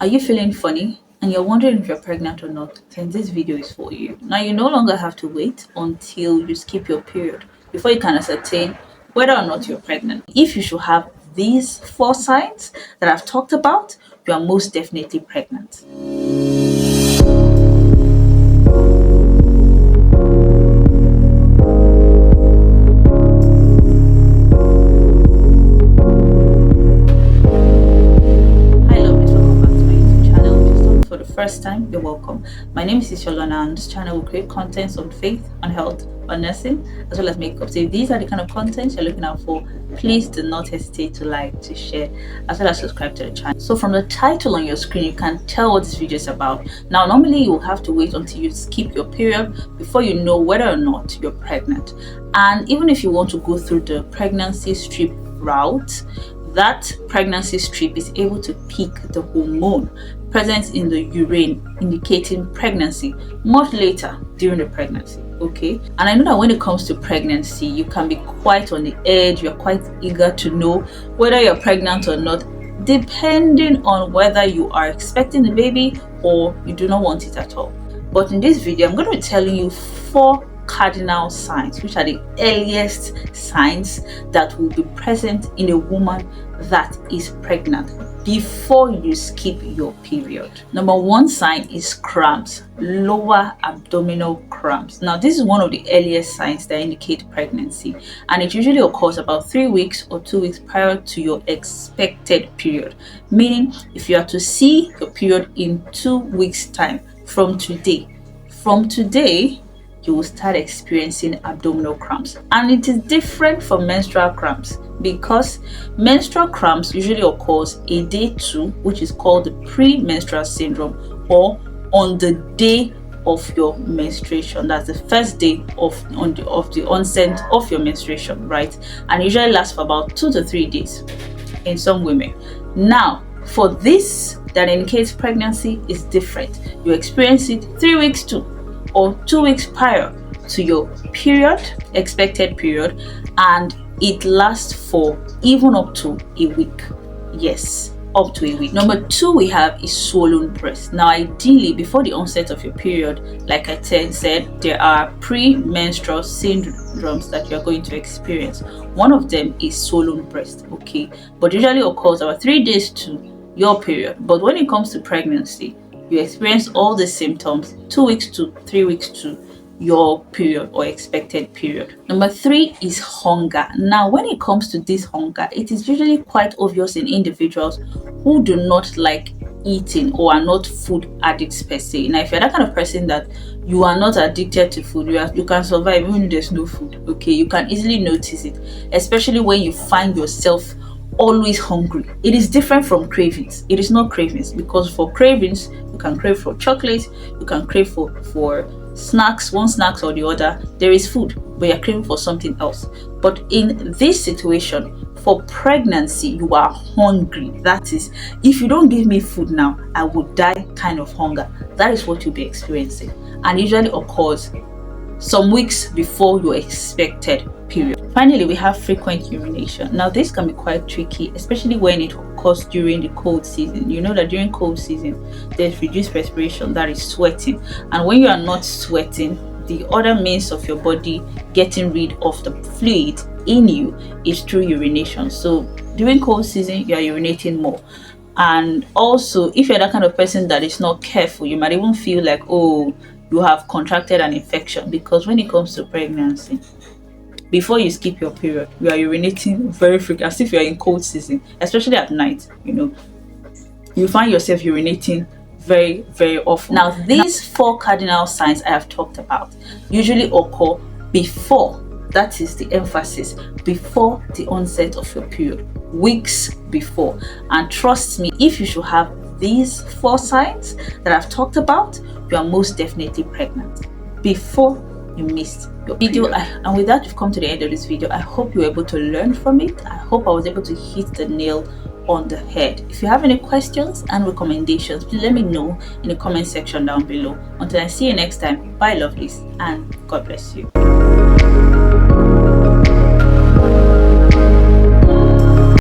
Are you feeling funny and you're wondering if you're pregnant or not? Then this video is for you. Now you no longer have to wait until you skip your period before you can ascertain whether or not you're pregnant. If you should have these 4 signs that I've talked about, you are most definitely pregnant. First time, you're welcome. My name is Isholana, and this channel will create contents on faith, on health, on nursing, as well as makeup. So if these are the kind of contents you're looking out for, please do not hesitate to like, to share, as well as subscribe to the channel. So from the title on your screen, you can tell what this video is about. Now normally you will have to wait until you skip your period before you know whether or not you're pregnant. And even if you want to go through the pregnancy strip route, that pregnancy strip is able to pick the hormone present in the urine indicating pregnancy much later during the pregnancy. Okay, and I know that when it comes to pregnancy, you can be quite on the edge. You're quite eager to know whether you're pregnant or not, depending on whether you are expecting the baby or you do not want it at all. But in this video, I'm going to be telling you 4 cardinal signs, which are the earliest signs that will be present in a woman that is pregnant before you skip your period. Number 1 sign is cramps, lower abdominal cramps. Now this is one of the earliest signs that indicate pregnancy, and it usually occurs about 3 weeks or 2 weeks prior to your expected period. Meaning, if you are to see your period in 2 weeks time from today, you will start experiencing abdominal cramps. And it is different from menstrual cramps, because menstrual cramps usually occurs a day 2, which is called the premenstrual syndrome, or on the day of your menstruation. That's the first day of the onset of your menstruation, right? And usually lasts for about 2 to 3 days in some women. Now for this that indicates pregnancy is different. You experience it 3 weeks to or 2 weeks prior to your period, expected period, and it lasts for even up to a week. Yes, up to a week. Number 2 we have is swollen breast. Now ideally before the onset of your period, like I said, there are premenstrual syndromes that you're going to experience. One of them is swollen breast, okay, but usually occurs about 3 days to your period. But when it comes to pregnancy, you experience all the symptoms 2 weeks to 3 weeks to your period or expected period. Number 3 is hunger. Now when it comes to this hunger, it is usually quite obvious in individuals who do not like eating or are not food addicts per se. Now if you're that kind of person that you are not addicted to food, you can survive even if there's no food, okay, you can easily notice it, especially when you find yourself always hungry. It is different from cravings. It is not cravings, because for cravings you can crave for chocolate, you can crave for snacks, one snack or the other. There is food, but you're craving for something else. But in this situation, for pregnancy, you are hungry. That is, if you don't give me food now, I will die kind of hunger. That is what you'll be experiencing, and usually occurs some weeks before your expected period. Finally, we have frequent urination. Now this can be quite tricky, especially when it occurs during the cold season. You know that during cold season there's reduced respiration, that is sweating, and when you are not sweating, the other means of your body getting rid of the fluid in you is through urination. So during cold season you are urinating more. And also, if you're that kind of person that is not careful, you might even feel like, oh, you have contracted an infection, because when it comes to pregnancy, before you skip your period, you are urinating very frequently, as if you're in cold season, especially at night. You find yourself urinating very, very often. Now these 4 cardinal signs I have talked about usually occur before, that is the emphasis, before the onset of your period, weeks before. And trust me, if you should have these 4 signs that I've talked about, you are most definitely pregnant before you missed your video. And with that, we've come to the end of this video. I hope you were able to learn from it. I hope I was able to hit the nail on the head. If you have any questions and recommendations, please let me know in the comment section down below. Until I see you next time, bye lovelies, and God bless you.